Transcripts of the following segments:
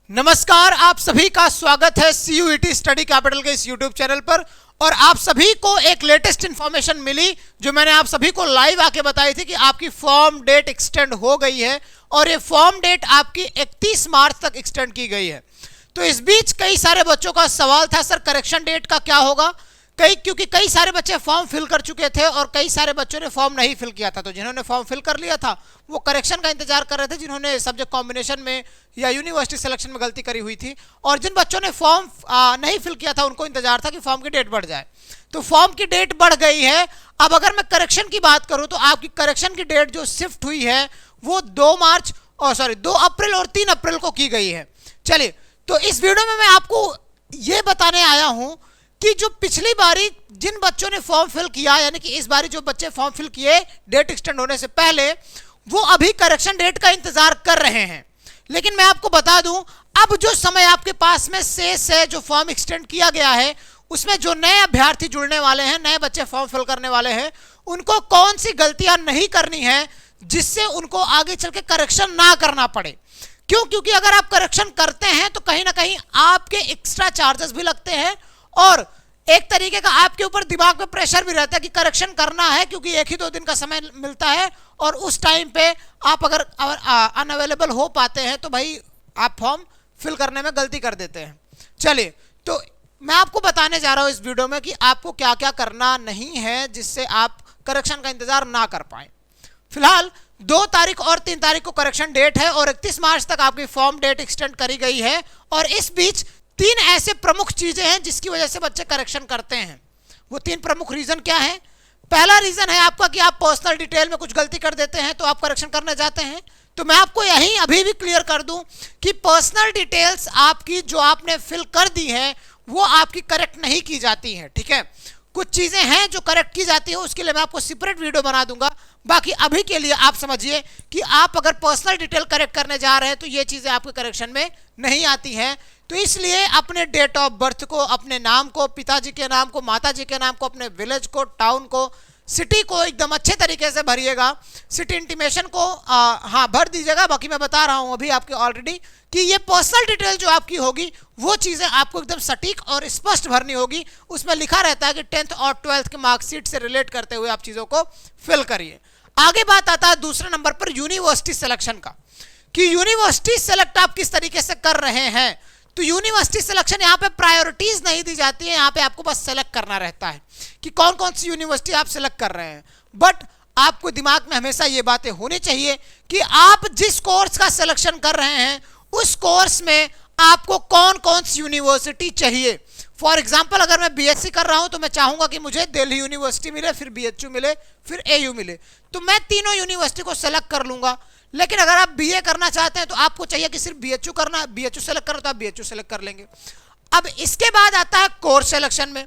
नमस्कार, आप सभी का स्वागत है CUET स्टडी कैपिटल के इस YouTube चैनल पर। और आप सभी को एक लेटेस्ट इंफॉर्मेशन मिली जो मैंने आप सभी को लाइव आके बताई थी कि आपकी फॉर्म डेट एक्सटेंड हो गई है और ये फॉर्म डेट आपकी 31 मार्च तक एक्सटेंड की गई है। तो इस बीच कई सारे बच्चों का सवाल था, सर करेक्शन डेट का क्या होगा, क्योंकि कई सारे बच्चे फॉर्म फिल कर चुके थे और कई सारे बच्चों ने फॉर्म नहीं फिल किया था। तो जिन्होंने फॉर्म फिल कर लिया था वो करेक्शन का इंतजार कर रहे थे, जिन्होंने सब्जेक्ट कॉम्बिनेशन में या यूनिवर्सिटी सिलेक्शन में गलती करी हुई थी। और जिन बच्चों ने फॉर्म नहीं फिल किया था उनको इंतजार था कि फॉर्म की डेट बढ़ जाए। तो फॉर्म की डेट बढ़ गई है। अब अगर मैं करेक्शन की बात करूं तो आपकी करेक्शन की डेट जो शिफ्ट हुई है वो 2 अप्रैल और 3 अप्रैल को की गई है। चलिए, तो इस वीडियो में मैं आपको ये बताने आया हूं कि जो पिछली बारी जिन बच्चों ने फॉर्म फिल किया, यानी कि इस बारी जो बच्चे फॉर्म फिल किए डेट एक्सटेंड होने से पहले, वो अभी करेक्शन डेट का इंतजार कर रहे हैं। लेकिन मैं आपको बता दूं, अब जो समय आपके पास में शेष है, जो फॉर्म एक्सटेंड किया गया है, उसमें जो नए अभ्यर्थी जुड़ने वाले हैं, नए बच्चे फॉर्म फिल करने वाले हैं, उनको कौन सी गलतियां नहीं करनी है जिससे उनको आगे चल के करेक्शन ना करना पड़े। क्योंकि अगर आप करेक्शन करते हैं तो कहीं ना कहीं आपके एक्स्ट्रा चार्जेस भी लगते हैं और एक तरीके का आपके ऊपर दिमाग में प्रेशर भी रहता है कि करेक्शन करना है, क्योंकि 1 ही 2 दिन का समय मिलता है और उस टाइम पे आप अगर अनअवेलेबल हो पाते हैं तो भाई आप फॉर्म फिल करने में गलती कर देते हैं। चलिए, तो मैं आपको बताने जा रहा हूं इस वीडियो में कि आपको क्या क्या करना नहीं है जिससे आप करेक्शन का इंतजार ना कर पाए। फिलहाल 2 तारीख और 3 तारीख को करेक्शन डेट है और 31 मार्च तक आपकी फॉर्म डेट एक्सटेंड करी गई है। और इस बीच 3 ऐसे प्रमुख चीजें हैं जिसकी वजह से बच्चे करेक्शन करते हैं। वो 3 प्रमुख रीजन क्या है? पहला रीजन है आपका कि आप पर्सनल डिटेल में कुछ गलती कर देते हैं तो आप करेक्शन करने जाते हैं। तो मैं आपको यहीं अभी भी क्लियर कर दूं कि पर्सनल डिटेल्स आपकी जो आपने फिल कर दी है वो आपकी करेक्ट नहीं की जाती है। ठीक है, कुछ चीजें हैं जो करेक्ट की जाती है, उसके लिए मैं आपको सेपरेट वीडियो बना दूंगा। बाकी अभी के लिए आप समझिए कि आप अगर पर्सनल डिटेल करेक्ट करने जा रहे हैं तो ये चीजें आपके करेक्शन में नहीं आती हैं। तो इसलिए अपने डेट ऑफ बर्थ को, अपने नाम को, पिताजी के नाम को, माताजी के नाम को, अपने विलेज को, टाउन को, सिटी को एकदम अच्छे तरीके से भरिएगा। सिटी इंटीमेशन को हाँ भर दीजिएगा। बाकी मैं बता रहा हूँ अभी आपके ऑलरेडी कि ये पर्सनल डिटेल जो आपकी होगी वो चीज़ें आपको एकदम सटीक और स्पष्ट भरनी होगी। उसमें लिखा रहता है कि 10th और 12th के मार्कशीट से रिलेट करते हुए आप चीज़ों को फिल करिए। आगे बात आता है दूसरे नंबर पर यूनिवर्सिटी सिलेक्शन का, कि यूनिवर्सिटी सेलेक्ट आप किस तरीके से कर रहे हैं। तो यूनिवर्सिटी सिलेक्शन यहाँ पे प्रायोरिटीज नहीं दी जाती है, यहाँ पे आपको बस सेलेक्ट करना रहता है कि कौन कौन सी यूनिवर्सिटी आप सेलेक्ट कर रहे हैं। बट आपको दिमाग में हमेशा ये बातें होनी चाहिए कि आप जिस कोर्स का सिलेक्शन कर रहे हैं उस कोर्स में आपको कौन कौन सी यूनिवर्सिटी चाहिए। फॉर एग्जाम्पल, अगर मैं BSc कर रहा हूं तो मैं चाहूंगा कि मुझे दिल्ली यूनिवर्सिटी मिले, फिर BHU मिले, फिर AU मिले, तो मैं तीनों यूनिवर्सिटी को सेलेक्ट कर लूंगा। लेकिन अगर आप BA करना चाहते हैं तो आपको चाहिए कि सिर्फ BHU करना, BHU सेलेक्ट करना तो आप BHU सेलेक्ट कर लेंगे। अब इसके बाद आता है कोर्स सिलेक्शन में।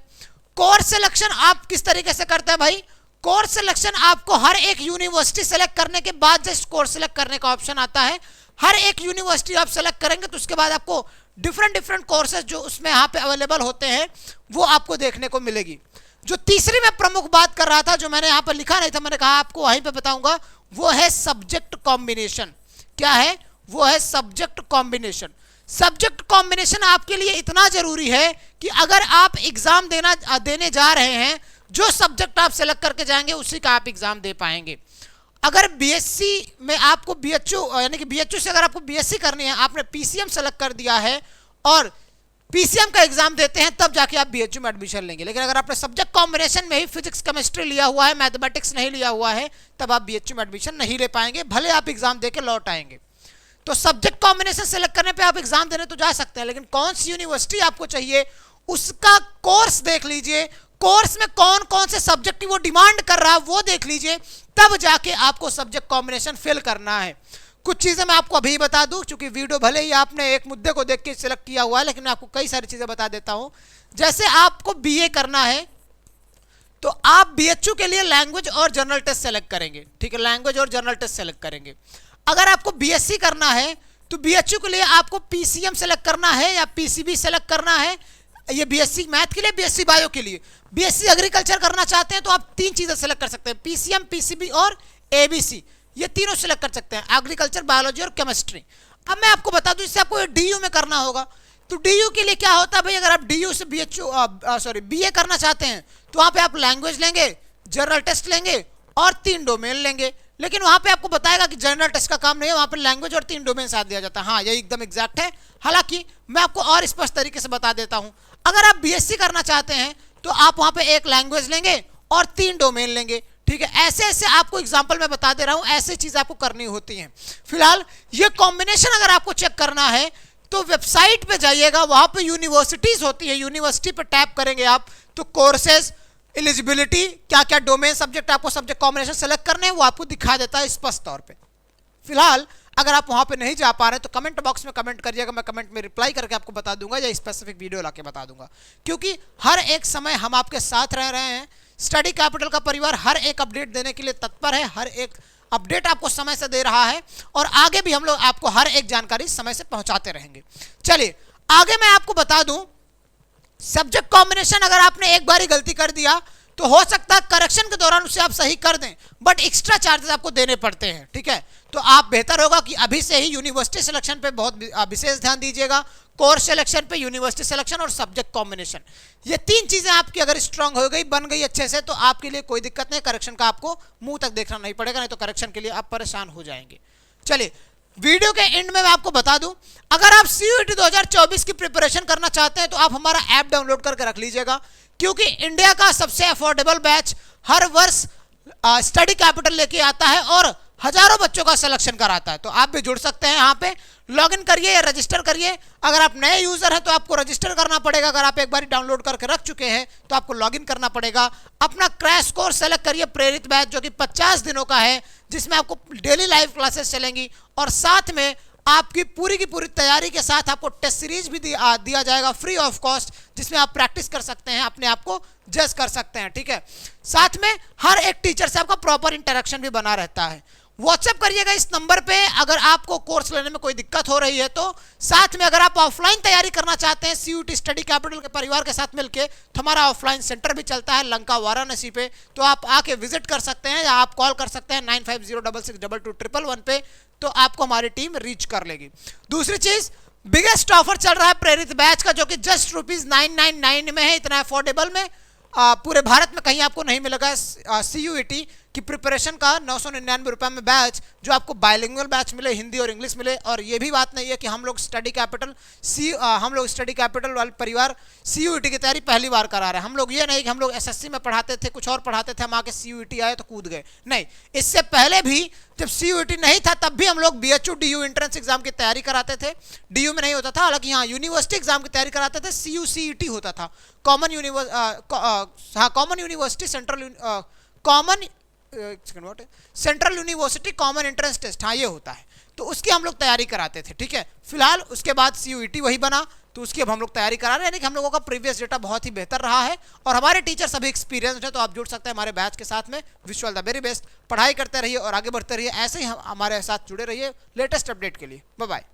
कोर्स सिलेक्शन आप किस तरीके से करते हैं भाई? कोर्स सिलेक्शन आपको हर एक यूनिवर्सिटी सेलेक्ट करने के बाद जस्ट कोर्स सेलेक्ट करने का ऑप्शन आता है। हर एक यूनिवर्सिटी आप सेलेक्ट करेंगे तो उसके बाद आपको डिफरेंट कोर्सेज जो उसमें यहाँ पे अवेलेबल होते हैं वो आपको देखने को मिलेगी। जो तीसरी मैं प्रमुख बात कर रहा था, जो मैंने यहाँ पर लिखा नहीं था, मैंने कहा आपको वहीं पे बताऊंगा, वो है सब्जेक्ट कॉम्बिनेशन। क्या है? वो है सब्जेक्ट कॉम्बिनेशन। सब्जेक्ट कॉम्बिनेशन आपके लिए इतना जरूरी है कि अगर आप एग्जाम देने जा रहे हैं, जो सब्जेक्ट आप सेलेक्ट करके जाएंगे उसी का आप एग्जाम दे पाएंगे। अगर BSc में आपको BHU यानी कि BHU से अगर आपको BSc करनी है, आपने PCM सेलेक्ट कर दिया है और PCM का एग्जाम देते हैं तब जाके आप BHU में एडमिशन लेंगे। लेकिन अगर आपने सब्जेक्ट कॉम्बिनेशन में ही फिजिक्स केमिस्ट्री लिया हुआ है, मैथमेटिक्स नहीं लिया हुआ है, तब आप BHU में एडमिशन नहीं ले पाएंगे, भले आप एग्जाम दे के लौट आएंगे। तो सब्जेक्ट कॉम्बिनेशन सेलेक्ट करने पे आप एग्जाम देने तो जा सकते हैं, लेकिन कौन सी यूनिवर्सिटी आपको चाहिए उसका कोर्स देख लीजिए, कोर्स में कौन कौन से सब्जेक्ट वो डिमांड कर रहा है वो देख लीजिए, तब जाके आपको सब्जेक्ट कॉम्बिनेशन फिल करना है। कुछ चीजें मैं आपको अभी बता दूं, क्योंकि वीडियो भले ही आपने एक मुद्दे को देख के सिलेक्ट किया हुआ है, लेकिन मैं आपको कई सारी चीजें बता देता हूं। जैसे आपको BA करना है तो आप BHU के लिए लैंग्वेज और जर्नल टेस्ट सेलेक्ट करेंगे। ठीक है, लैंग्वेज और जर्नल टेस्ट सेलेक्ट करेंगे। अगर आपको BSc करना है तो BHU के लिए आपको PCM सेलेक्ट करना है या PCB सेलेक्ट करना है। ये BSc मैथ के लिए, BSc बायो के लिए। BSc एग्रीकल्चर करना चाहते हैं तो आप 3 चीजें सेलेक्ट कर सकते हैं, PCM, PCB और ABC। ये तीनों सेलेक्ट कर सकते हैं, एग्रीकल्चर, बायोलॉजी और केमिस्ट्री। अब मैं आपको बता दूं, इससे आपको डीयू में करना होगा। तो डीयू के लिए क्या होता है भाई, अगर आप डीयू से बीए करना चाहते हैं तो वहां पे आप लैंग्वेज लेंगे, जनरल टेस्ट लेंगे और 3 डोमेन लेंगे। लेकिन वहां पे आपको बताएगा कि जनरल टेस्ट का काम नहीं है, वहां पे लैंग्वेज और 3 डोमेन साथ दिया जाता है। हाँ, ये एकदम एग्जैक्ट है। हालांकि मैं आपको और स्पष्ट तरीके से बता देता हूं, अगर आप बीएससी करना चाहते हैं तो आप वहां पे एक लैंग्वेज लेंगे और 3 डोमेन लेंगे। ठीक है, ऐसे ऐसे आपको एग्जांपल मैं बता दे रहा हूं, ऐसे चीज आपको करनी होती है। फिलहाल ये कॉम्बिनेशन अगर आपको चेक करना है तो वेबसाइट पे जाइएगा, वहां पे यूनिवर्सिटीज होती है, यूनिवर्सिटी पे टैप करेंगे आप तो कोर्सेज, एलिजिबिलिटी, क्या क्या डोमेन सब्जेक्ट आपको सब्जेक्ट कॉम्बिनेशन सेलेक्ट करने हैं वो आपको दिखा देता है स्पष्ट तौर पे। फिलहाल अगर आप वहां पे नहीं जा पा रहे तो कमेंट बॉक्स में कमेंट करिएगा, मैं कमेंट में रिप्लाई करके आपको बता दूंगा या स्पेसिफिक वीडियो लाके बता दूंगा, क्योंकि हर एक समय हम आपके साथ रह रहे हैं। स्टडी कैपिटल का परिवार हर एक अपडेट देने के लिए तत्पर है, हर एक अपडेट आपको समय से दे रहा है और आगे भी हम लोग आपको हर एक जानकारी समय से पहुंचाते रहेंगे। चलिए आगे मैं आपको बता दूं, सब्जेक्ट कॉम्बिनेशन अगर आपने एक बार ही गलती कर दिया तो हो सकता है करेक्शन के दौरान उसे आप सही कर दें, बट एक्स्ट्रा चार्जेस आपको देने पड़ते हैं। ठीक है, तो आप बेहतर होगा कि अभी से ही यूनिवर्सिटी सिलेक्शन पे बहुत विशेष ध्यान दीजिएगा, कोर्स सिलेक्शन पे, यूनिवर्सिटी सिलेक्शन और सब्जेक्ट कॉम्बिनेशन, ये 3 चीजें आपकी अगर स्ट्रांग हो गई, बन गई अच्छे से, तो आपके लिए कोई दिक्कत नहीं, करेक्शन का आपको मुंह तक देखना नहीं पड़ेगा, नहीं तो करेक्शन के लिए आप परेशान हो जाएंगे। चलिए वीडियो के एंड में मैं आपको बता दूं, अगर आप सीयूईटी 2024 की प्रिपरेशन करना चाहते हैं तो आप हमारा ऐप डाउनलोड करके रख लीजिएगा, क्योंकि इंडिया का सबसे अफोर्डेबल बैच हर वर्ष स्टडी कैपिटल लेके आता है और हजारों बच्चों का सिलेक्शन कराता है। तो आप भी जुड़ सकते हैं, यहाँ पे लॉगिन करिए या रजिस्टर करिए। अगर आप नए यूजर हैं तो आपको रजिस्टर करना पड़ेगा, अगर आप एक बार डाउनलोड करके रख चुके हैं तो आपको लॉगिन करना पड़ेगा। अपना क्रैश कोर्स सेलेक्ट करिए, प्रेरित बैच, जो कि 50 दिनों का है, जिसमें आपको डेली लाइव क्लासेस चलेंगी और साथ में आपकी पूरी की पूरी तैयारी के साथ आपको टेस्ट सीरीज भी दिया जाएगा फ्री ऑफ कॉस्ट, जिसमें आप प्रैक्टिस कर सकते हैं, अपने आप को जज कर सकते हैं। ठीक है, साथ में हर एक टीचर से आपका प्रॉपर इंटरेक्शन भी बना रहता है। व्हाट्सएप करिएगा इस नंबर पे अगर आपको कोर्स लेने में कोई दिक्कत हो रही है तो। साथ में अगर आप ऑफलाइन तैयारी करना चाहते हैं सीयूईटी स्टडी कैपिटल के परिवार के साथ मिलके, तो हमारा ऑफलाइन सेंटर भी चलता है लंका वाराणसी पे, तो आप आके विजिट कर सकते हैं या आप कॉल कर सकते हैं 9506622111 पे, तो आपको हमारी टीम रीच कर लेगी। दूसरी चीज, बिगेस्ट ऑफर चल रहा है प्रेरित बैच का, जो कि जस्ट ₹999 में है, इतना अफोर्डेबल में पूरे भारत में कहीं आपको नहीं मिलेगा। सीयूईटी की प्रिपरेशन का 999 रुपये में बैच, जो आपको बायलिंगुअल बैच मिले, हिंदी और इंग्लिश मिले। और ये भी बात नहीं है कि हम लोग स्टडी कैपिटल वाले परिवार सीयूईटी की तैयारी पहली बार करा रहे हैं। हम लोग ये नहीं कि हम लोग एसएससी में पढ़ाते थे, कुछ और पढ़ाते थे, हम आके सीयूईटी आए तो कूद गए, नहीं। इससे पहले भी जब सीयूईटी नहीं था तब भी हम लोग बीएचयू डीयू एंट्रेंस एग्जाम की तैयारी कराते थे। डीयू में नहीं होता था, हालांकि हाँ यूनिवर्सिटी एग्जाम की तैयारी कराते थे, सीयूसीईटी होता था, common university central university common entrance test, हाँ ये होता है, तो उसकी हम लोग तैयारी कराते थे। ठीक है, फिलहाल उसके बाद सीयूईटी वही बना, तो उसकी अब हम लोग तैयारी करा रहे हैं, यानी कि हम लोगों का प्रीवियस डेटा बहुत ही बेहतर रहा है और हमारे टीचर सभी एक्सपीरियंस्ड है। तो आप जुड़ सकते हैं हमारे बैच के साथ में। Wish you all the very best, पढ़ाई करते रहिए और आगे बढ़ते रहिए, ऐसे ही हमारे साथ जुड़े रहिए लेटेस्ट अपडेट के लिए। Bye bye.